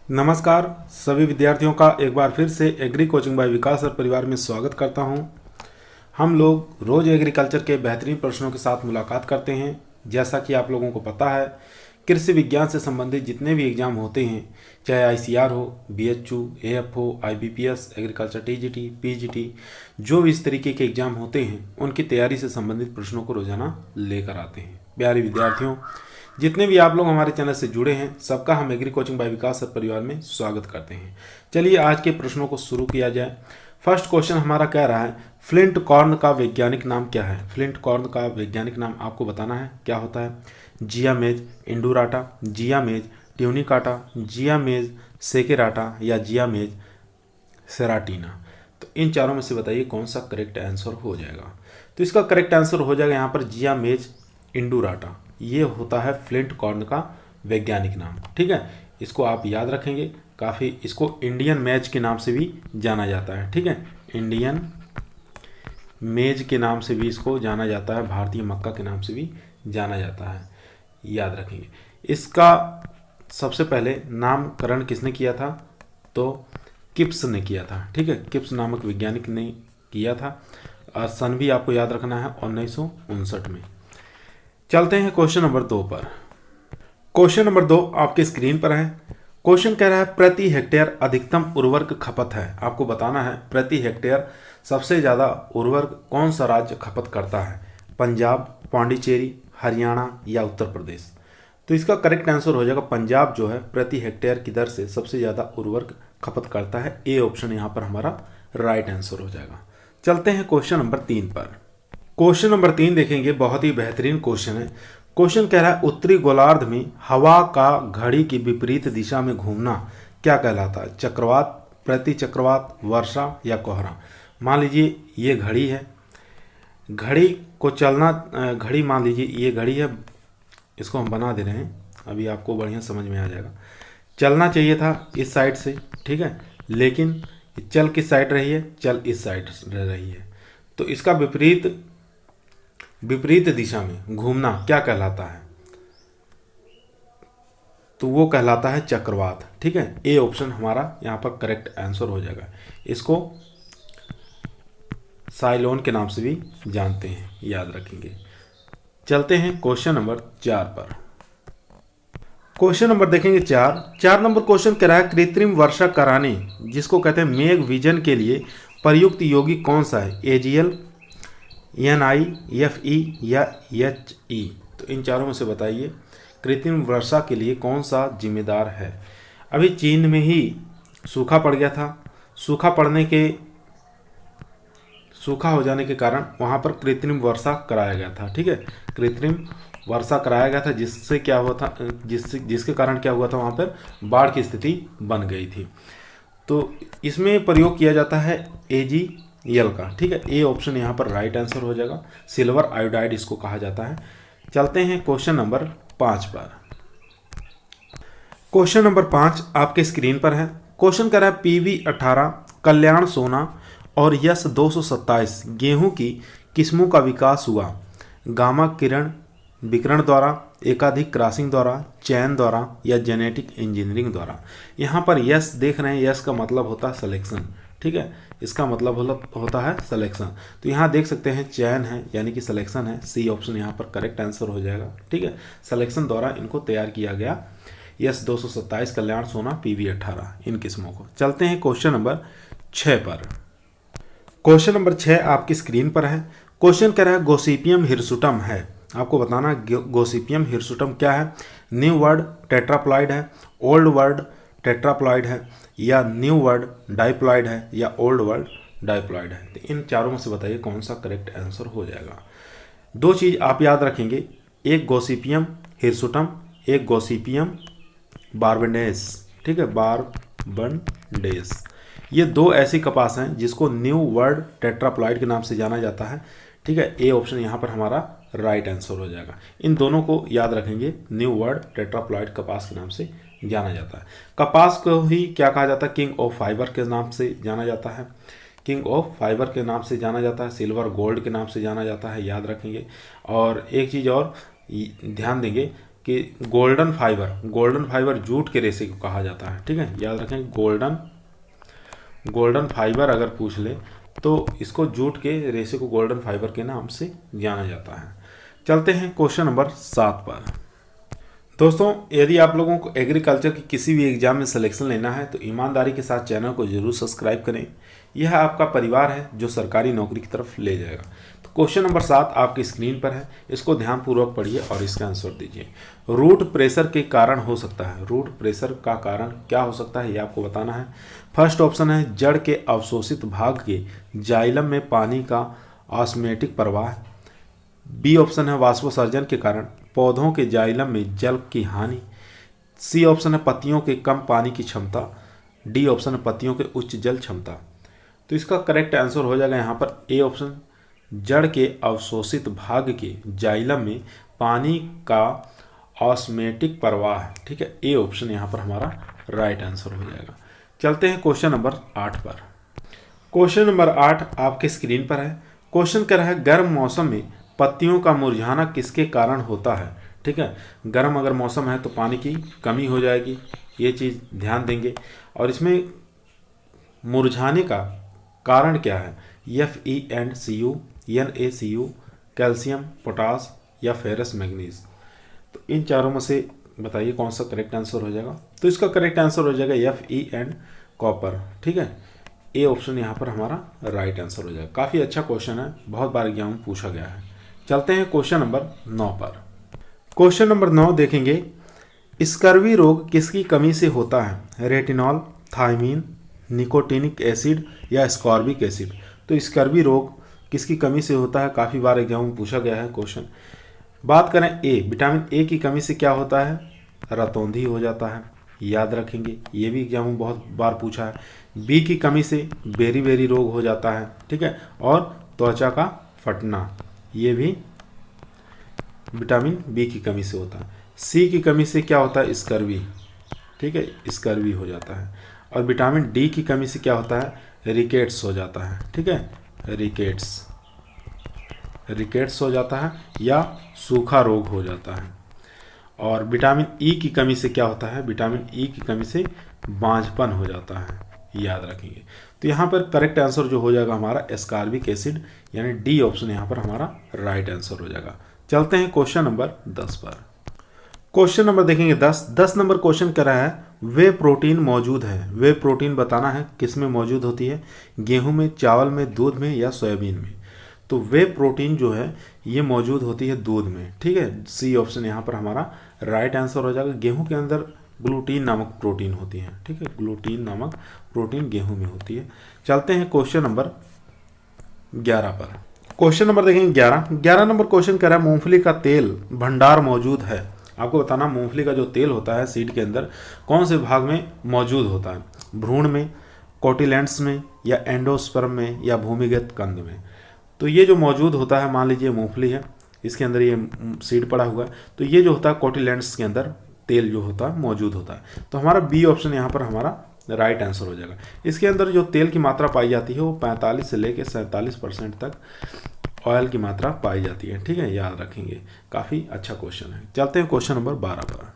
नमस्कार सभी विद्यार्थियों का एक बार फिर से एग्री कोचिंग बाय विकास सर परिवार में स्वागत करता हूं। हम लोग रोज एग्रीकल्चर के बेहतरीन प्रश्नों के साथ मुलाकात करते हैं। जैसा कि आप लोगों को पता है, कृषि विज्ञान से संबंधित जितने भी एग्जाम होते हैं, चाहे आईसीआर हो, BHU, AFO, IBPS, agriculture TGT, PGT, जो भी इस तरीके के एग्जाम होते हैं उनकी तैयारी से संबंधित प्रश्नों को रोजाना लेकर आते हैं। प्यारे विद्यार्थियों, जितने भी आप लोग हमारे चैनल से जुड़े हैं, सबका हम एग्री कोचिंग बाय विकास सर परिवार में स्वागत करते हैं। चलिए आज के प्रश्नों को शुरू किया जाए। फर्स्ट क्वेश्चन हमारा कह रहा है, फ्लिंट कॉर्न का वैज्ञानिक नाम क्या है। फ्लिंट कॉर्न का वैज्ञानिक नाम आपको बताना है, क्या होता है। जिया मेज इंडूराटा, जिया मेज ट्यूनिकाटा, जिया मेज सेकेराटा या जिया मेज सेराटीना। तो इन चारों में से बताइए कौन सा करेक्ट आंसर हो जाएगा। तो इसका करेक्ट आंसर हो जाएगा यहाँ पर जिया मेज इंडूराटा। ये होता है फ्लिंट कॉर्न का वैज्ञानिक नाम। ठीक है, इसको आप याद रखेंगे। काफ़ी इसको इंडियन मेज के नाम से भी जाना जाता है। ठीक है, इंडियन मेज के नाम से भी इसको जाना जाता है, भारतीय मक्का के नाम से भी जाना जाता है, याद रखेंगे। इसका सबसे पहले नामकरण किसने किया था, तो किप्स ने किया था। ठीक है, किप्स नामक वैज्ञानिक ने किया था। सन भी आपको याद रखना है, 1959 में। चलते हैं क्वेश्चन नंबर 2 पर। क्वेश्चन नंबर 2 आपके स्क्रीन पर है। क्वेश्चन कह रहा है, प्रति हेक्टेयर अधिकतम उर्वरक खपत है। आपको बताना है प्रति हेक्टेयर सबसे ज़्यादा उर्वरक कौन सा राज्य खपत करता है। पंजाब, पांडिचेरी, हरियाणा या उत्तर प्रदेश। तो इसका करेक्ट आंसर हो जाएगा पंजाब जो है प्रति हेक्टेयर की दर से सबसे ज़्यादा उर्वरक खपत करता है। ए ऑप्शन यहाँ पर हमारा राइट आंसर हो जाएगा। चलते हैं क्वेश्चन नंबर 3 पर। क्वेश्चन नंबर 3 देखेंगे, बहुत ही बेहतरीन क्वेश्चन है। क्वेश्चन कह रहा है, उत्तरी गोलार्ध में हवा का घड़ी की विपरीत दिशा में घूमना क्या कहलाता है। चक्रवात, प्रति चक्रवात, वर्षा या कोहरा। मान लीजिए ये घड़ी है, घड़ी को चलना, घड़ी मान लीजिए ये घड़ी है, इसको हम बना दे रहे हैं, अभी आपको बढ़िया समझ में आ जाएगा। चलना चाहिए था इस साइड से, ठीक है, लेकिन चल किस साइड रही है, चल इस साइड रह रही है। तो इसका विपरीत दिशा में घूमना क्या कहलाता है, तो वो कहलाता है चक्रवात। ठीक है, ए ऑप्शन हमारा यहाँ पर करेक्ट आंसर हो जाएगा। इसको साइलोन के नाम से भी जानते हैं, याद रखेंगे। चलते हैं क्वेश्चन नंबर 4 पर। क्वेश्चन नंबर देखेंगे 4 नंबर क्वेश्चन कह रहा है, कृत्रिम वर्षा कराने जिसको कहते हैं मेघ विजन के लिए प्रयुक्त यौगिक कौन सा है। एजीएल, NiFe या HE। तो इन चारों में से बताइए कृत्रिम वर्षा के लिए कौन सा जिम्मेदार है। अभी चीन में ही सूखा पड़ गया था, सूखा हो जाने के कारण वहाँ पर कृत्रिम वर्षा कराया गया था। ठीक है, कृत्रिम वर्षा कराया गया था, जिससे क्या हुआ था, जिसके कारण क्या हुआ था, वहाँ पर बाढ़ की स्थिति बन गई थी। तो इसमें प्रयोग किया जाता है AgEl का। ठीक है, ए ऑप्शन यहाँ पर राइट आंसर हो जाएगा। सिल्वर आयोडाइड इसको कहा जाता है। चलते हैं क्वेश्चन नंबर 5 पर। क्वेश्चन नंबर 5 आपके स्क्रीन पर है। क्वेश्चन कर रहा है, PV18, कल्याण सोना और यस 227 गेहूं की किस्मों का विकास हुआ गामा किरण विकिरण द्वारा, एकाधिक क्रॉसिंग द्वारा, चयन द्वारा या जेनेटिक इंजीनियरिंग द्वारा। यहाँ पर यस देख रहे हैं, यस का मतलब होता है सिलेक्शन। ठीक है, इसका मतलब होता है सिलेक्शन। तो यहाँ देख सकते हैं चयन है, यानी कि सिलेक्शन है। सी ऑप्शन यहाँ पर करेक्ट आंसर हो जाएगा। ठीक है, सिलेक्शन द्वारा इनको तैयार किया गया, यस 227, कल्याण सोना, PV18 इन किस्मों को। चलते हैं क्वेश्चन नंबर 6 पर। क्वेश्चन नंबर 6 आपकी स्क्रीन पर है। क्वेश्चन कह रहा है, गोसिपियम हिरसुटम है। आपको बताना गोसिपियम हिरसुटम क्या है। न्यू वर्ड टेट्राप्लॉइड है, ओल्ड वर्ड टेट्राप्लॉइड है या न्यू वर्ड डाइप्लॉइड है या ओल्ड वर्ड डाइप्लॉइड है। तो इन चारों में से बताइए कौन सा करेक्ट आंसर हो जाएगा। 2 चीज़ आप याद रखेंगे, एक गोसिपियम हिरसुटम, एक गोसिपियम बारबेडेंस। ठीक है, बारबेडेंस। ये 2 ऐसी कपास हैं जिसको न्यू वर्ड टेट्राप्लॉइड के नाम से जाना जाता है। ठीक है, ए ऑप्शन यहाँ पर हमारा राइट आंसर हो जाएगा। इन दोनों को याद रखेंगे, न्यू वर्ड टेट्राप्लॉइड कपास के नाम से जाना जाता है। कपास को ही क्या कहा जाता है, किंग ऑफ फाइबर के नाम से जाना जाता है। किंग ऑफ फाइबर के नाम से जाना जाता है, सिल्वर गोल्ड के नाम से जाना जाता है, याद रखेंगे। और एक चीज़ और ध्यान देंगे कि गोल्डन फाइबर जूट के रेशे को कहा जाता है। ठीक है, याद रखें, गोल्डन फाइबर अगर पूछ ले तो इसको जूट के रेशे को गोल्डन फाइबर के नाम से जाना जाता है। चलते हैं क्वेश्चन नंबर 7 पर। दोस्तों, यदि आप लोगों को एग्रीकल्चर की किसी भी एग्जाम में सिलेक्शन लेना है तो ईमानदारी के साथ चैनल को जरूर सब्सक्राइब करें। यह आपका परिवार है जो सरकारी नौकरी की तरफ ले जाएगा। तो क्वेश्चन नंबर 7 आपकी स्क्रीन पर है, इसको ध्यानपूर्वक पढ़िए और इसका आंसर दीजिए। रूट प्रेशर के कारण हो सकता है, रूट प्रेशर का कारण क्या हो सकता है ये आपको बताना है। फर्स्ट ऑप्शन है जड़ के अवशोषित भाग के जाइलम में पानी का ऑस्मोटिक प्रवाह। बी ऑप्शन है वाष्पोत्सर्जन के कारण पौधों के जाइलम में जल की हानि। सी ऑप्शन है पत्तियों के कम पानी की क्षमता। डी ऑप्शन है पत्तियों के उच्च जल क्षमता। तो इसका करेक्ट आंसर हो जाएगा यहाँ पर ए ऑप्शन, जड़ के अवशोषित भाग के जाइलम में पानी का ऑस्मोटिक प्रवाह। ठीक है, ए ऑप्शन यहाँ पर हमारा राइट आंसर हो जाएगा। चलते हैं क्वेश्चन नंबर 8 पर। क्वेश्चन नंबर 8 आपके स्क्रीन पर है। क्वेश्चन कह रहा है गर्म मौसम में पत्तियों का मुरझाना किसके कारण होता है। ठीक है, गर्म अगर मौसम है तो पानी की कमी हो जाएगी, ये चीज़ ध्यान देंगे। और इसमें मुरझाने का कारण क्या है, FeNCu, NaCu, कैल्शियम, पोटास या फेरस मैग्नीज। तो इन चारों में से बताइए कौन सा करेक्ट आंसर हो जाएगा। तो इसका करेक्ट आंसर हो जाएगा Fe कॉपर। ठीक है, ए ऑप्शन यहाँ पर हमारा राइट आंसर हो जाएगा। काफ़ी अच्छा क्वेश्चन है, बहुत बार एग्जाम में पूछा गया है। चलते हैं क्वेश्चन नंबर 9 पर। क्वेश्चन नंबर 9 देखेंगे, स्कर्वी रोग किसकी कमी से होता है। रेटिनॉल, थायमीन, निकोटिनिक एसिड या एस्कॉर्बिक एसिड। तो स्कर्वी रोग किसकी कमी से होता है, काफ़ी बार एग्जाम में पूछा गया है क्वेश्चन। बात करें ए, विटामिन ए की कमी से क्या होता है, रतौंधी हो जाता है, याद रखेंगे, ये भी एग्जाम में बहुत बार पूछा है। बी की कमी से बेरी रोग हो जाता है। ठीक है, और त्वचा का फटना, ये भी विटामिन बी की कमी से होता है। सी की कमी से क्या होता है, स्कर्वी। ठीक है, स्कर्वी हो जाता है। और विटामिन डी की कमी से क्या होता है, रिकेट्स हो जाता है। ठीक है, रिकेट्स हो जाता है या सूखा रोग हो जाता है। और विटामिन ई की कमी से क्या होता है, विटामिन ई की कमी से बांझपन हो जाता है, याद रखेंगे। तो यहाँ पर करेक्ट आंसर जो हो जाएगा हमारा एस्कॉर्बिक एसिड, यानी डी ऑप्शन यहाँ पर हमारा राइट आंसर हो जाएगा। चलते हैं क्वेश्चन नंबर 10 पर। क्वेश्चन नंबर देखेंगे 10 नंबर क्वेश्चन कर रहा है वे प्रोटीन मौजूद है। वे प्रोटीन बताना है किस में मौजूद होती है, गेहूं में, चावल में, दूध में या सोयाबीन में। तो वे प्रोटीन जो है ये मौजूद होती है दूध में। ठीक है, सी ऑप्शन यहाँ पर हमारा राइट आंसर हो जाएगा। गेहूं के अंदर ग्लूटीन नामक प्रोटीन होती है। ठीक है, ग्लूटीन नामक प्रोटीन गेहूं में होती है। चलते हैं क्वेश्चन नंबर 11 पर। क्वेश्चन नंबर देखेंगे 11 नंबर क्वेश्चन कह रहा है मूंगफली का तेल भंडार मौजूद है। आपको बताना मूंगफली का जो तेल होता है सीड के अंदर कौन से भाग में मौजूद होता है, भ्रूण में, कोटिलेंट्स में या एंडोस्पर्म में या भूमिगत कंद में। तो ये जो मौजूद होता है, मान लीजिए मूंगफली है, इसके अंदर ये सीड पड़ा हुआ है, तो ये जो होता है कोटिलेंट्स के अंदर तेल जो होता है मौजूद होता है। तो हमारा बी ऑप्शन यहाँ पर हमारा राइट आंसर हो जाएगा। इसके अंदर जो तेल की मात्रा पाई जाती है वो 45 से लेकर 47% तक ऑयल की मात्रा पाई जाती है। ठीक है, याद रखेंगे, काफ़ी अच्छा क्वेश्चन है। चलते हैं क्वेश्चन नंबर 12 पर।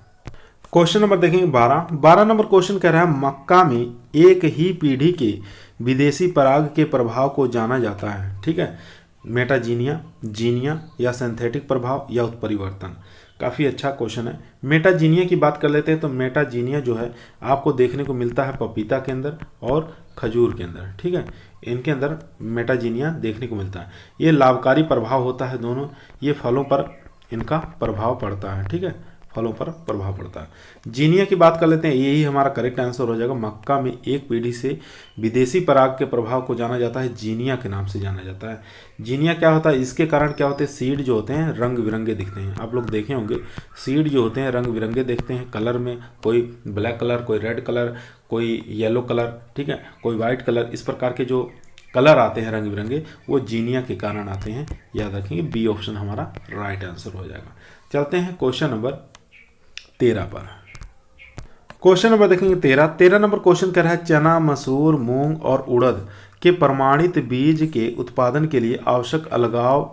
क्वेश्चन नंबर देखेंगे 12 नंबर क्वेश्चन कह रहा है मक्का में एक ही पीढ़ी के विदेशी पराग के प्रभाव को जाना जाता है। ठीक है, मेटाजीनिया, जीनिया या सिंथेटिक प्रभाव या उत्परिवर्तन। काफ़ी अच्छा क्वेश्चन है। मेटाजीनिया की बात कर लेते हैं तो मेटाजीनिया जो है आपको देखने को मिलता है पपीता के अंदर और खजूर के अंदर। ठीक है, इनके अंदर मेटाजीनिया देखने को मिलता है। ये लाभकारी प्रभाव होता है दोनों, ये फलों पर इनका प्रभाव पड़ता है। ठीक है, फलों पर प्रभाव पड़ता है। जीनिया की बात कर लेते हैं, यही हमारा करेक्ट आंसर हो जाएगा। मक्का में एक पीढ़ी से विदेशी पराग के प्रभाव को जाना जाता है, जीनिया के नाम से जाना जाता है। जीनिया क्या होता है, इसके कारण क्या होते हैं, सीड जो होते हैं रंग बिरंगे दिखते हैं। आप लोग देखे होंगे सीड जो होते हैं रंग बिरंगे दिखते हैं कलर में, कोई ब्लैक कलर, कोई रेड कलर, कोई येलो कलर, ठीक है, कोई वाइट कलर। इस प्रकार के जो कलर आते हैं रंग बिरंगे वो जीनिया के कारण आते हैं, याद रखेंगे। बी ऑप्शन हमारा राइट आंसर हो जाएगा। चलते हैं क्वेश्चन नंबर 13 पर। क्वेश्चन नंबर देखेंगे 13 नंबर क्वेश्चन कह रहा है चना, मसूर, मूंग और उड़द के प्रमाणित बीज के उत्पादन के लिए आवश्यक अलगाव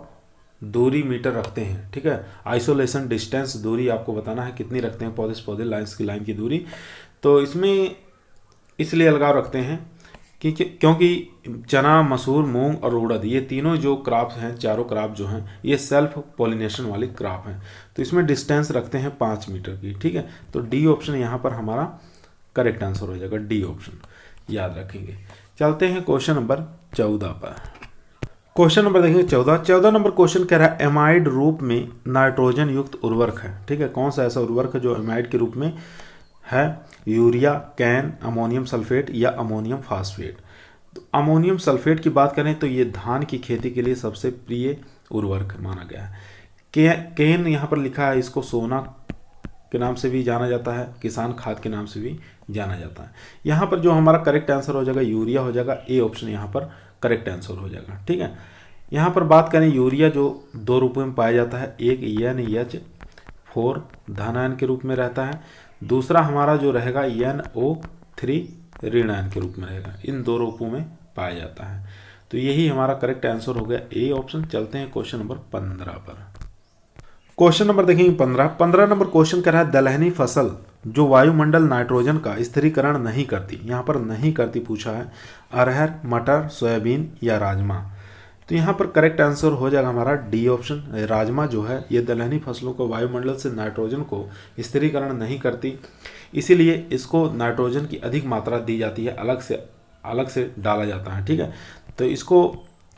दूरी मीटर रखते हैं, ठीक है। आइसोलेशन डिस्टेंस दूरी आपको बताना है कितनी रखते हैं पौधे से पौधे, लाइन्स की लाइन की दूरी। तो इसमें इसलिए अलगाव रखते हैं क्योंकि चना, मसूर, मूंग और उड़द ये तीनों जो क्रॉप्स हैं, चारों क्रॉप जो हैं, ये सेल्फ पॉलिनेशन वाली क्रॉप हैं। तो इसमें डिस्टेंस रखते हैं 5 मीटर की, ठीक है। तो डी ऑप्शन यहाँ पर हमारा करेक्ट आंसर हो जाएगा, डी ऑप्शन याद रखेंगे। चलते हैं क्वेश्चन नंबर 14 पर। क्वेश्चन नंबर देखेंगे 14 नंबर क्वेश्चन कह रहा है एमाइड रूप में नाइट्रोजन युक्त उर्वरक है, ठीक है। कौन सा ऐसा उर्वरक है जो एमाइड के रूप में है? यूरिया, कैन, अमोनियम सल्फेट या अमोनियम फास्फेट। तो अमोनियम सल्फेट की बात करें तो ये धान की खेती के लिए सबसे प्रिय उर्वरक माना गया है। कैन यहाँ पर लिखा है, इसको सोना के नाम से भी जाना जाता है, किसान खाद के नाम से भी जाना जाता है। यहाँ पर जो हमारा करेक्ट आंसर हो जाएगा यूरिया हो जाएगा, ए ऑप्शन यहाँ पर करेक्ट आंसर हो जाएगा, ठीक है। यहाँ पर बात करें यूरिया जो 2 रूपों में पाया जाता है, एक NH4 धन आयन के रूप में रहता है, दूसरा हमारा जो रहेगा NO3 ऋण आयन के रूप में रहेगा। इन 2 रूपों में पाया जाता है। तो यही हमारा करेक्ट आंसर हो गया, ए ऑप्शन। चलते हैं क्वेश्चन नंबर 15 पर। क्वेश्चन नंबर देखेंगे 15 नंबर क्वेश्चन कह रहा है दलहनी फसल जो वायुमंडल नाइट्रोजन का स्थिरीकरण नहीं करती, यहाँ पर नहीं करती पूछा है, अरहर, मटर, सोयाबीन या राजमा। तो यहाँ पर करेक्ट आंसर हो जाएगा हमारा डी ऑप्शन। राजमा जो है ये दलहनी फसलों को वायुमंडल से नाइट्रोजन को स्थिरीकरण नहीं करती, इसीलिए इसको नाइट्रोजन की अधिक मात्रा दी जाती है, अलग से डाला जाता है, ठीक है। तो इसको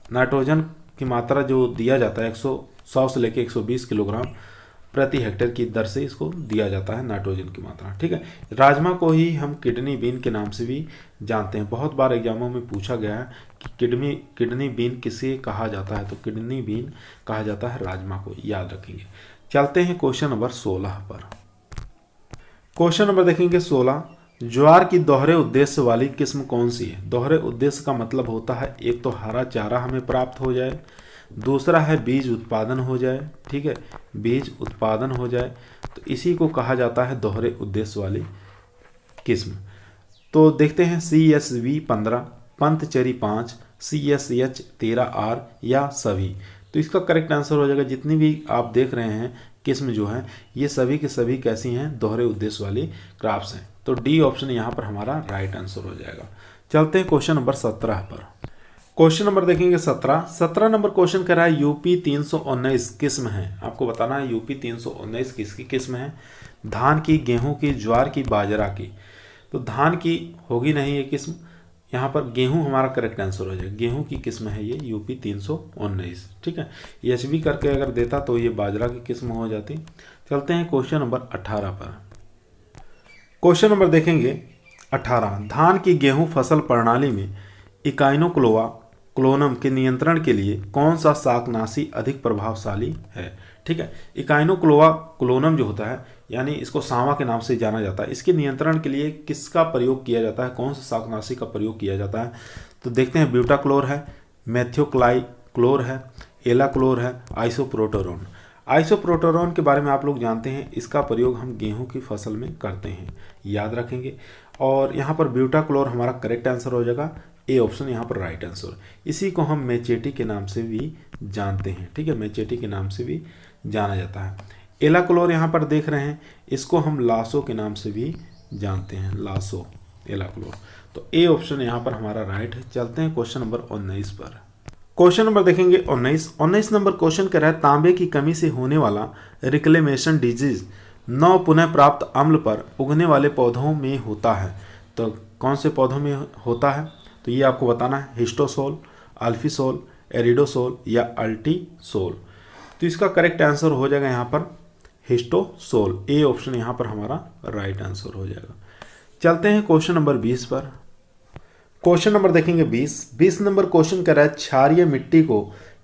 नाइट्रोजन की मात्रा जो दिया जाता है 100 से लेकर 120 किलोग्राम प्रति हेक्टेयर की दर से इसको दिया जाता है नाइट्रोजन की मात्रा, ठीक है। राजमा को ही हम किडनी बीन के नाम से भी जानते हैं, बहुत बार एग्जामों में पूछा गया है कि किडनी बीन किसे कहा जाता है, तो किडनी बीन कहा जाता है राजमा को, याद रखेंगे। चलते हैं क्वेश्चन नंबर 16 पर। क्वेश्चन नंबर देखेंगे 16, ज्वार की दोहरे उद्देश्य वाली किस्म कौन सी है? दोहरे उद्देश्य का मतलब होता है एक तो हरा चारा हमें प्राप्त हो जाए, दूसरा है बीज उत्पादन हो जाए, ठीक है, बीज उत्पादन हो जाए, तो इसी को कहा जाता है दोहरे उद्देश्य वाली किस्म। तो देखते हैं CSV 15, पंतचरी 5, CSH 13R या सभी। तो इसका करेक्ट आंसर हो जाएगा, जितनी भी आप देख रहे हैं किस्म जो है ये सभी के सभी कैसी हैं? दोहरे उद्देश्य वाली क्रॉप्स हैं। तो डी ऑप्शन यहाँ पर हमारा राइट आंसर हो जाएगा। चलते हैं क्वेश्चन नंबर 17 पर। क्वेश्चन नंबर देखेंगे 17 नंबर क्वेश्चन कह रहा है यूपी 319 किस्म है, आपको बताना है यूपी 319 किसकी किस्म है? धान की, गेहूं की, ज्वार की, बाजरा की। तो धान की होगी नहीं ये किस्म, यहाँ पर गेहूं हमारा करेक्ट आंसर हो जाएगा, गेहूं की किस्म है ये यूपी 319, ठीक है। HB करके अगर देता तो ये बाजरा की किस्म हो जाती। चलते हैं क्वेश्चन नंबर 18 पर। क्वेश्चन नंबर देखेंगे 18, धान की गेहूं फसल प्रणाली में इकाइनोक्लोआ क्लोनम के नियंत्रण के लिए कौन सा शाकनाशी अधिक प्रभावशाली है? ठीक है, इकाइनोक्लोआ क्लोनम जो होता है यानी इसको सांवा के नाम से जाना जाता है, इसके नियंत्रण के लिए किसका प्रयोग किया जाता है? कौन सा शाकनाशी का प्रयोग किया जाता है? तो देखते हैं, ब्यूटाक्लोर है, मेथियोक्लाइक्लोर है, एलाक्लोर है, आइसोप्रोटोरॉन। आइसोप्रोटोरॉन के बारे में आप लोग जानते हैं, इसका प्रयोग हम गेहूं की फसल में करते हैं, याद रखेंगे। और यहाँ पर ब्यूटाक्लोर हमारा करेक्ट आंसर हो जाएगा, ए ऑप्शन यहाँ पर राइट आंसर। इसी को हम मेचेटी के नाम से भी जानते हैं, ठीक है, मेचेटी के नाम से भी जाना जाता है। एलाक्लोर यहाँ पर देख रहे हैं, इसको हम लासो के नाम से भी जानते हैं, लासो एलाक्लोर। तो ए ऑप्शन यहाँ पर हमारा राइट है। चलते हैं क्वेश्चन नंबर 19 पर। क्वेश्चन नंबर देखेंगे 19 नंबर क्वेश्चन कह रहा है तांबे की कमी से होने वाला रिक्लेमेशन डिजीज 9 पुनः प्राप्त अम्ल पर उगने वाले पौधों में होता है। तो कौन से पौधों में होता है? तो ये आपको बताना है, हिस्टोसोल, अल्फीसोल, एरिडोसोल या अल्टीसोल। तो इसका करेक्ट आंसर हो जाएगा यहाँ पर हिस्टोसोल, ए ऑप्शन यहाँ पर हमारा राइट आंसर हो जाएगा। चलते हैं क्वेश्चन नंबर 20 पर। क्वेश्चन नंबर देखेंगे 20 नंबर क्वेश्चन कर रहा है क्षारीय मिट्टी को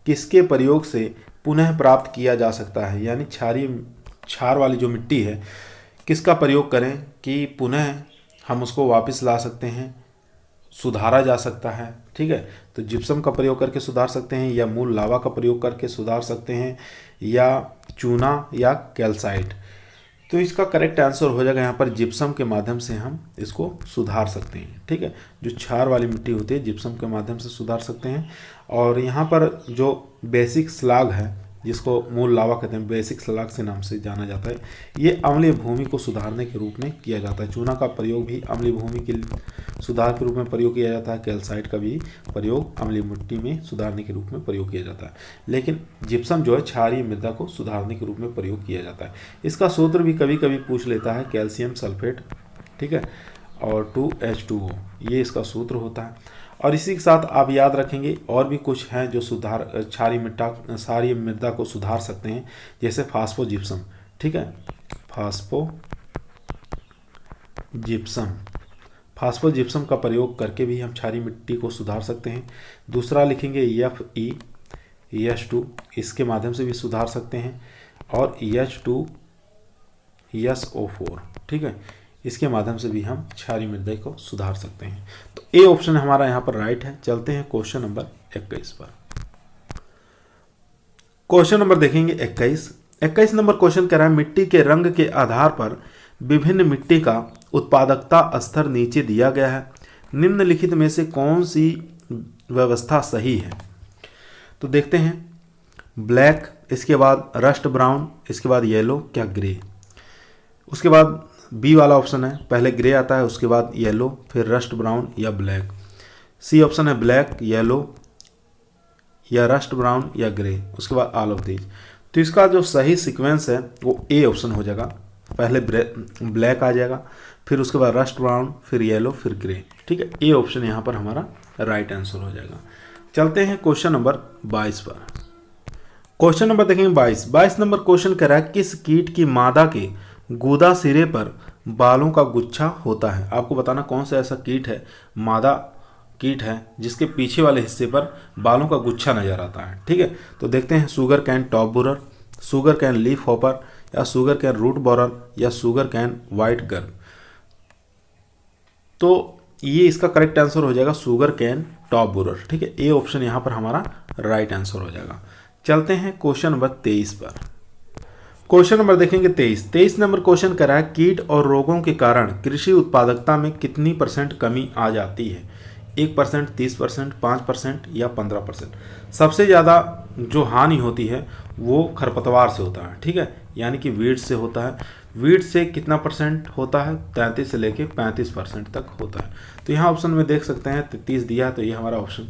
किसके प्रयोग से पुनः प्राप्त किया जा सकता है? यानी क्षार वाली जो मिट्टी है किसका प्रयोग करें कि पुनः हम उसको वापस ला सकते हैं, सुधारा जा सकता है, ठीक है। तो जिप्सम का प्रयोग करके सुधार सकते हैं, या मूल लावा का प्रयोग करके सुधार सकते हैं, या चूना या कैल्साइट। तो इसका करेक्ट आंसर हो जाएगा यहाँ पर जिप्सम के माध्यम से हम इसको सुधार सकते हैं, ठीक है। जो क्षार वाली मिट्टी होती है जिप्सम के माध्यम से सुधार सकते हैं। और यहाँ पर जो बेसिक स्लाग है जिसको मूल लावा कहते हैं, बेसिक स्लग के नाम से जाना जाता है, ये अम्लीय भूमि को सुधारने के रूप में किया जाता है। चूना का प्रयोग भी अम्लीय भूमि के सुधार के रूप में प्रयोग किया जाता है। कैल्साइट का भी प्रयोग अम्लीय मिट्टी में सुधारने के रूप में प्रयोग किया जाता है। लेकिन जिप्सम जो है क्षारीय मृदा को सुधारने के रूप में प्रयोग किया जाता है। इसका सूत्र भी कभी कभी पूछ लेता है, कैल्शियम सल्फेट, ठीक है, और 2H2O, ये इसका सूत्र होता है। और इसी के साथ आप याद रखेंगे और भी कुछ हैं जो सुधार क्षारीय मृदा को सुधार सकते हैं, जैसे फास्फोजिप्सम, ठीक है, फास्फोजिप्सम का प्रयोग करके भी हम क्षारीय मिट्टी को सुधार सकते हैं। दूसरा लिखेंगे FeS2, इसके माध्यम से भी सुधार सकते हैं, और H2SO4, ठीक है, इसके माध्यम से भी हम क्षारीय मृदा को सुधार सकते हैं। तो ए ऑप्शन हमारा यहाँ पर राइट है। चलते हैं क्वेश्चन नंबर 21 पर। क्वेश्चन नंबर देखेंगे 21 नंबर क्वेश्चन कह रहा है, मिट्टी के रंग के आधार पर विभिन्न मिट्टी का उत्पादकता स्तर नीचे दिया गया है। निम्नलिखित में से कौन सी व्यवस्था सही है? तो देखते हैं, ब्लैक, इसके बाद रस्ट ब्राउन, इसके बाद येलो, क्या ग्रे। उसके बाद बी वाला ऑप्शन है, पहले ग्रे आता है, उसके बाद येलो, फिर रस्ट ब्राउन या ब्लैक। सी ऑप्शन है ब्लैक, येलो या रस्ट ब्राउन या ग्रे, उसके बाद ऑल ऑफ दीज। तो इसका जो सही सीक्वेंस है वो ए ऑप्शन हो जाएगा। पहले ब्लैक आ जाएगा, फिर उसके बाद रस्ट ब्राउन, फिर येलो, फिर ग्रे, ठीक है। ए ऑप्शन यहाँ पर हमारा राइट आंसर हो जाएगा। चलते हैं क्वेश्चन नंबर 22 पर। क्वेश्चन नंबर देखेंगे 22 नंबर क्वेश्चन कह रहा है, किस कीट की मादा के गूदा सिरे पर बालों का गुच्छा होता है? आपको बताना कौन सा ऐसा कीट है, मादा कीट है, जिसके पीछे वाले हिस्से पर बालों का गुच्छा नजर आता है, ठीक है। तो देखते हैं, sugar cane top borer, sugar cane leaf hopper, या शुगर कैन रूट बोरर, या शुगर कैन वाइट गर्म। तो ये इसका करेक्ट आंसर हो जाएगा शुगर कैन टॉप बोरर, ठीक है। ए ऑप्शन यहाँ पर हमारा राइट आंसर हो जाएगा। चलते हैं क्वेश्चन नंबर 23 पर। क्वेश्चन नंबर देखेंगे 23 नंबर क्वेश्चन कह रहा है, कीट और रोगों के कारण कृषि उत्पादकता में कितनी % कमी आ जाती है? 1%, 30%, 5% या 15%। सबसे ज़्यादा जो हानि होती है वो खरपतवार से होता है, ठीक है, यानी कि वीड से होता है। वीड से कितना % होता है? 33 से लेके 35% तक होता है। तो यहाँ ऑप्शन में देख सकते हैं 33 दिया है, तो ये हमारा ऑप्शन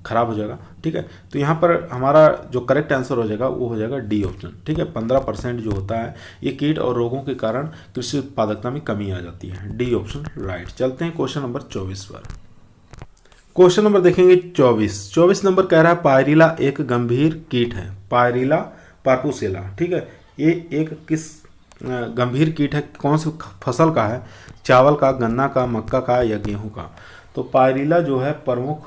खराब हो जाएगा, ठीक है। तो यहाँ पर हमारा जो करेक्ट आंसर हो जाएगा वो हो जाएगा डी ऑप्शन, ठीक है। 15% जो होता है ये कीट और रोगों के कारण कृषि उत्पादकता में कमी आ जाती है। D option right. चलते हैं क्वेश्चन नंबर 24 पर। क्वेश्चन नंबर देखेंगे 24 नंबर कह रहा है, पायरिला एक गंभीर कीट है। पायरिला पार्पुसेला, ठीक है, ये एक किस गंभीर कीट है, कौन सी फसल का है? चावल का, गन्ना का, मक्का का या गेहूं का? तो पायरिला जो है प्रमुख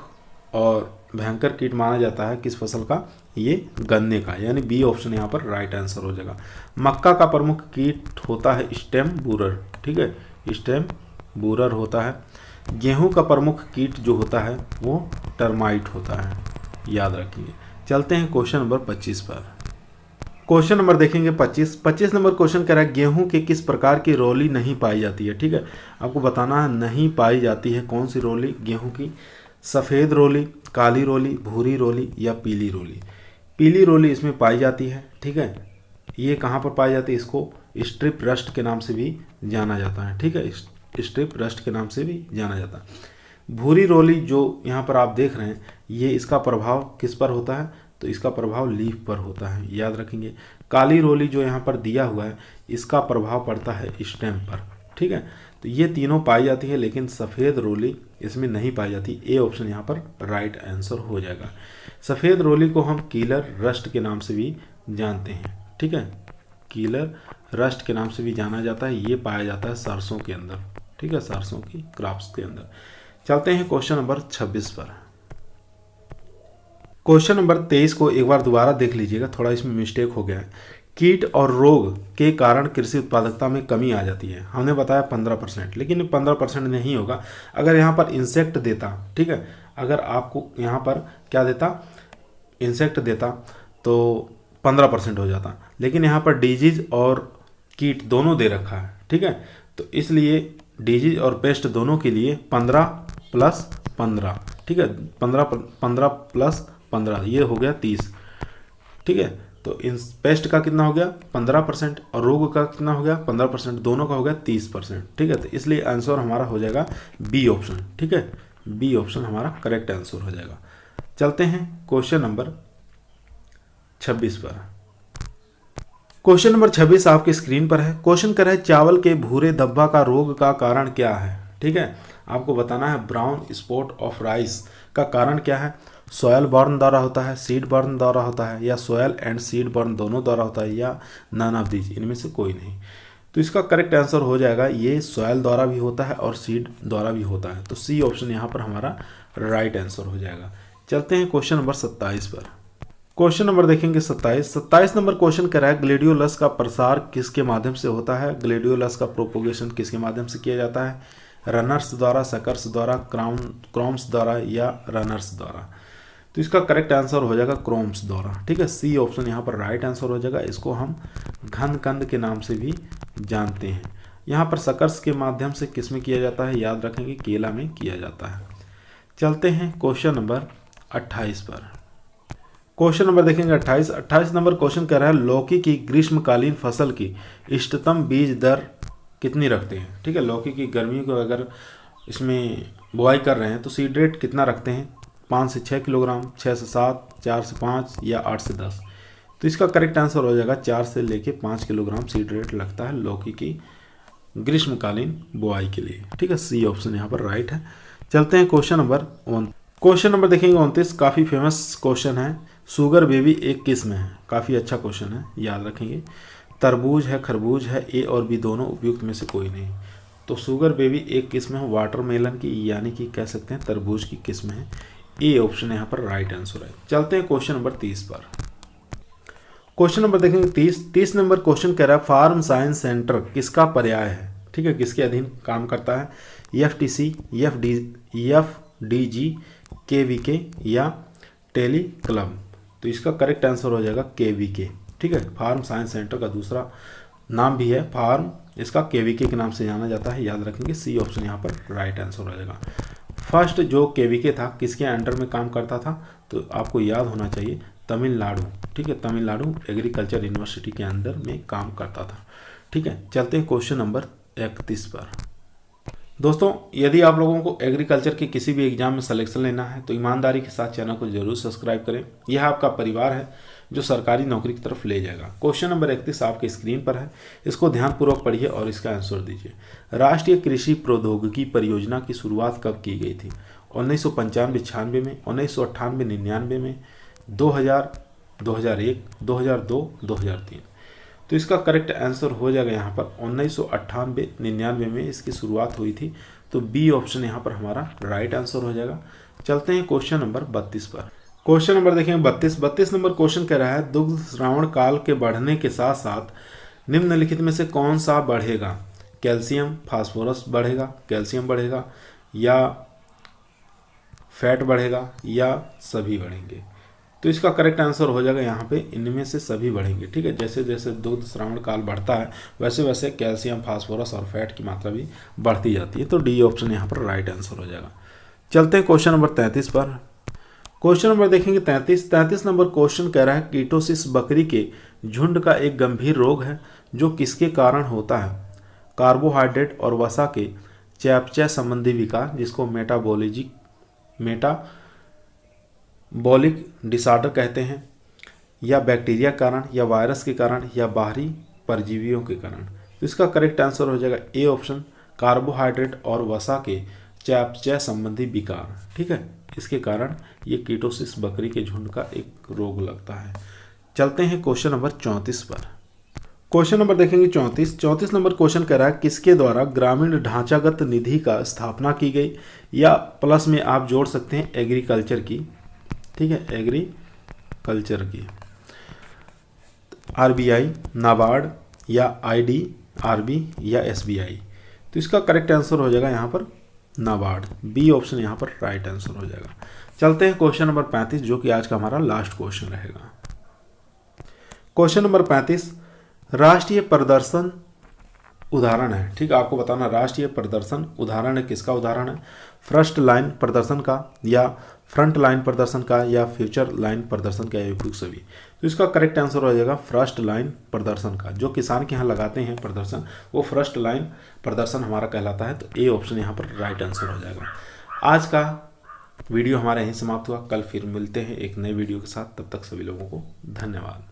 और भयंकर कीट माना जाता है किस फसल का? ये गन्ने का, यानी बी ऑप्शन यहाँ पर राइट आंसर हो जाएगा। मक्का का प्रमुख कीट होता है स्टेम बोरर, ठीक है, स्टेम बोरर होता है। गेहूं का प्रमुख कीट जो होता है वो टर्माइट होता है, याद रखिए। चलते हैं क्वेश्चन नंबर 25 पर। क्वेश्चन नंबर देखेंगे 25 नंबर क्वेश्चन कह रहा है, गेहूं के किस प्रकार की रोली नहीं पाई जाती है? ठीक है, आपको बताना है नहीं पाई जाती है कौन सी रोली गेहूं की। सफ़ेद रोली, काली रोली, भूरी रोली या पीली रोली? पीली रोली इसमें पाई जाती है, ठीक है। ये कहाँ पर पाई जाती है? इसको स्ट्रिप रस्ट के नाम से भी जाना जाता है, ठीक है, स्ट्रिप रस्ट के नाम से भी जाना जाता है। भूरी रोली जो यहाँ पर आप देख रहे हैं, ये इसका प्रभाव किस पर होता है? तो इसका प्रभाव लीफ पर होता है, याद रखेंगे। काली रोली जो यहाँ पर दिया हुआ है, इसका प्रभाव पड़ता है स्टेम पर, ठीक है। तो ये तीनों पाई जाती है, लेकिन सफ़ेद रोली इसमें नहीं पाई जाती। ए ऑप्शन यहाँ पर राइट आंसर हो जाएगा। सफ़ेद रोली को हम कीलर रस्ट के नाम से भी जानते हैं, ठीक है, कीलर रस्ट के नाम से भी जाना जाता है। ये पाया जाता है सरसों के अंदर, ठीक है, सरसों की क्रॉप्स के अंदर। चलते हैं क्वेश्चन नंबर 26 पर। क्वेश्चन नंबर 23 को एक बार दोबारा देख लीजिएगा, थोड़ा इसमें मिस्टेक हो गया है। कीट और रोग के कारण कृषि उत्पादकता में कमी आ जाती है, हमने बताया 15%, लेकिन 15% नहीं होगा। अगर यहाँ पर इंसेक्ट देता, ठीक है, अगर आपको यहाँ पर क्या देता, इंसेक्ट देता, तो 15% हो जाता, लेकिन यहाँ पर डिजीज और कीट दोनों दे रखा है, ठीक है। तो इसलिए डिजीज और पेस्ट दोनों के लिए 15 + 15, ठीक है, 15 + 15 ये हो गया 30। ठीक है। तो इन पेस्ट का कितना हो गया 15% और रोग का कितना हो गया 15%, दोनों का हो गया 30%। ठीक है, तो इसलिए आंसर हमारा हो जाएगा बी ऑप्शन। ठीक है, बी ऑप्शन हमारा करेक्ट आंसर हो जाएगा। चलते हैं क्वेश्चन नंबर 26 पर। क्वेश्चन नंबर 26 आपकी स्क्रीन पर है। क्वेश्चन कर है चावल के भूरे धब्बा का रोग का कारण क्या है। ठीक है, आपको बताना है ब्राउन स्पॉट ऑफ राइस का कारण क्या है। सॉयल बर्न द्वारा होता है, सीड बर्न द्वारा होता है, या सॉयल एंड सीड बर्न दोनों द्वारा होता है, या नन ऑफ दीज, इनमें से कोई नहीं। तो इसका करेक्ट आंसर हो जाएगा ये सॉयल द्वारा भी होता है और सीड द्वारा भी होता है। तो सी ऑप्शन यहाँ पर हमारा राइट आंसर हो जाएगा। चलते हैं क्वेश्चन नंबर 27 पर। क्वेश्चन नंबर देखेंगे 27 नंबर क्वेश्चन कह रहा है ग्लेडियोलस का प्रसार किसके माध्यम से होता है। ग्लेडियोलस का प्रोपोगेशन किसके माध्यम से किया जाता है। रनर्स द्वारा, सकर्स द्वारा, क्रोम्स द्वारा, या रनर्स द्वारा। तो इसका करेक्ट आंसर हो जाएगा क्रोम्स द्वारा। ठीक है, सी ऑप्शन यहाँ पर राइट आंसर हो जाएगा। इसको हम घन कंद के नाम से भी जानते हैं। यहाँ पर सकर्स के माध्यम से किस में किया जाता है, याद रखेंगे केला में किया जाता है। चलते हैं क्वेश्चन नंबर 28 पर। क्वेश्चन नंबर देखेंगे 28 नंबर क्वेश्चन कह रहा है लौकी की ग्रीष्मकालीन फसल की इष्टतम बीज दर कितनी रखते हैं। ठीक है, लौकी की गर्मियों को अगर इसमें बुआई कर रहे हैं तो सीड रेट कितना रखते हैं, 5 से 6 किलोग्राम, 6 से 7, 4 से 5, या 8 से 10। तो इसका करेक्ट आंसर हो जाएगा 4 से लेके 5 किलोग्राम सीड रेट लगता है लौकी की ग्रीष्मकालीन बुआई के लिए। ठीक है, सी ऑप्शन यहाँ पर राइट है। चलते हैं क्वेश्चन नंबर देखेंगे 29। काफ़ी फेमस क्वेश्चन है। शुगर बेबी एक किस्म है, काफ़ी अच्छा क्वेश्चन है, याद रखेंगे। तरबूज है, खरबूज है, ए और बी दोनों उपयुक्त में से कोई नहीं। तो शुगर बेबी एक किस्म है वाटरमेलन की, यानी कि कह सकते हैं तरबूज की किस्म है। ए ऑप्शन यहाँ पर राइट आंसर है। चलते हैं क्वेश्चन नंबर 30 पर। क्वेश्चन नंबर देखेंगे 30 नंबर क्वेश्चन कह रहा है फार्म साइंस सेंटर किसका पर्याय है। ठीक है, किसके अधीन काम करता है। FTC, FDG, KVK, या टेली क्लब। तो इसका करेक्ट आंसर हो जाएगा KVK। ठीक है, फार्म साइंस सेंटर का दूसरा नाम भी है फार्म, इसका KVK के नाम से जाना जाता है, याद रखेंगे। सी ऑप्शन यहाँ पर राइट आंसर हो जाएगा। फर्स्ट जो KVK था किसके अंडर में काम करता था, तो आपको याद होना चाहिए तमिलनाडु। ठीक है, तमिलनाडु एग्रीकल्चर यूनिवर्सिटी के अंदर में काम करता था। ठीक है, चलते हैं क्वेश्चन नंबर 31 पर। दोस्तों, यदि आप लोगों को एग्रीकल्चर के किसी भी एग्जाम में सिलेक्शन लेना है तो ईमानदारी के साथ चैनल को जरूर सब्सक्राइब करें। यह आपका परिवार है जो सरकारी नौकरी की तरफ ले जाएगा। क्वेश्चन नंबर 31 आपके स्क्रीन पर है, इसको ध्यानपूर्वक पढ़िए और इसका आंसर दीजिए। राष्ट्रीय कृषि प्रौद्योगिकी परियोजना की शुरुआत कब की गई थी। 1995-96 में, 1998-99 में, 2000, 2001, 2002, 2003। तो इसका करेक्ट आंसर हो जाएगा यहाँ पर 1998-99 में इसकी शुरुआत हुई थी। तो बी ऑप्शन यहाँ पर हमारा राइट आंसर हो जाएगा। चलते हैं क्वेश्चन नंबर 32 पर। क्वेश्चन नंबर देखेंगे 32 नंबर क्वेश्चन कह रहा है दुग्ध श्रावण काल के बढ़ने के साथ साथ निम्नलिखित में से कौन सा बढ़ेगा। कैल्शियम, फास्फोरस बढ़ेगा, कैल्शियम बढ़ेगा, या फैट बढ़ेगा, या सभी बढ़ेंगे। तो इसका करेक्ट आंसर हो जाएगा यहाँ पे इनमें से सभी बढ़ेंगे। ठीक है, जैसे जैसे दुग्ध श्रावण काल बढ़ता है वैसे वैसे कैल्शियम, फास्फोरस और फैट की मात्रा भी बढ़ती जाती है। तो डी ऑप्शन यहाँ पर राइट आंसर हो जाएगा। चलते हैं क्वेश्चन नंबर 33 पर। क्वेश्चन नंबर देखेंगे 33 नंबर क्वेश्चन कह रहा है कीटोसिस बकरी के झुंड का एक गंभीर रोग है जो किसके कारण होता है। कार्बोहाइड्रेट और वसा के चयापचय संबंधी विकार, जिसको मेटाबॉलिक डिसऑर्डर कहते हैं, या बैक्टीरिया के कारण, या वायरस के कारण, या बाहरी परजीवियों के कारण। तो इसका करेक्ट आंसर हो जाएगा ए ऑप्शन, कार्बोहाइड्रेट और वसा के चयापचय संबंधी विकार। ठीक है, इसके कारण ये कीटोसिस बकरी के झुंड का एक रोग लगता है। चलते हैं क्वेश्चन नंबर 34 पर। क्वेश्चन नंबर देखेंगे 34 नंबर क्वेश्चन कह रहा है किसके द्वारा ग्रामीण ढांचागत निधि का स्थापना की गई, या प्लस में आप जोड़ सकते हैं एग्रीकल्चर की। ठीक है, एग्रीकल्चर की। RBI, नाबार्ड, या IDRB, या SBI। तो इसका करेक्ट आंसर हो जाएगा यहाँ पर नाबार्ड। बी ऑप्शन यहाँ पर राइट आंसर हो जाएगा। चलते हैं क्वेश्चन नंबर 35 जो कि आज का हमारा लास्ट क्वेश्चन रहेगा। क्वेश्चन नंबर 35 राष्ट्रीय प्रदर्शन उदाहरण है। ठीक है, आपको बताना राष्ट्रीय प्रदर्शन उदाहरण है, किसका उदाहरण है। फर्स्ट लाइन प्रदर्शन का, या फ्रंट लाइन प्रदर्शन का या फ्यूचर लाइन प्रदर्शन का या उपयुक्त सभी। तो इसका करेक्ट आंसर हो जाएगा फर्स्ट लाइन प्रदर्शन का। जो किसान के यहाँ लगाते हैं प्रदर्शन वो फर्स्ट लाइन प्रदर्शन हमारा कहलाता है। तो ए ऑप्शन यहाँ पर राइट आंसर हो जाएगा। आज का वीडियो हमारा यहीं समाप्त हुआ। कल फिर मिलते हैं एक नए वीडियो के साथ। तब तक सभी लोगों को धन्यवाद।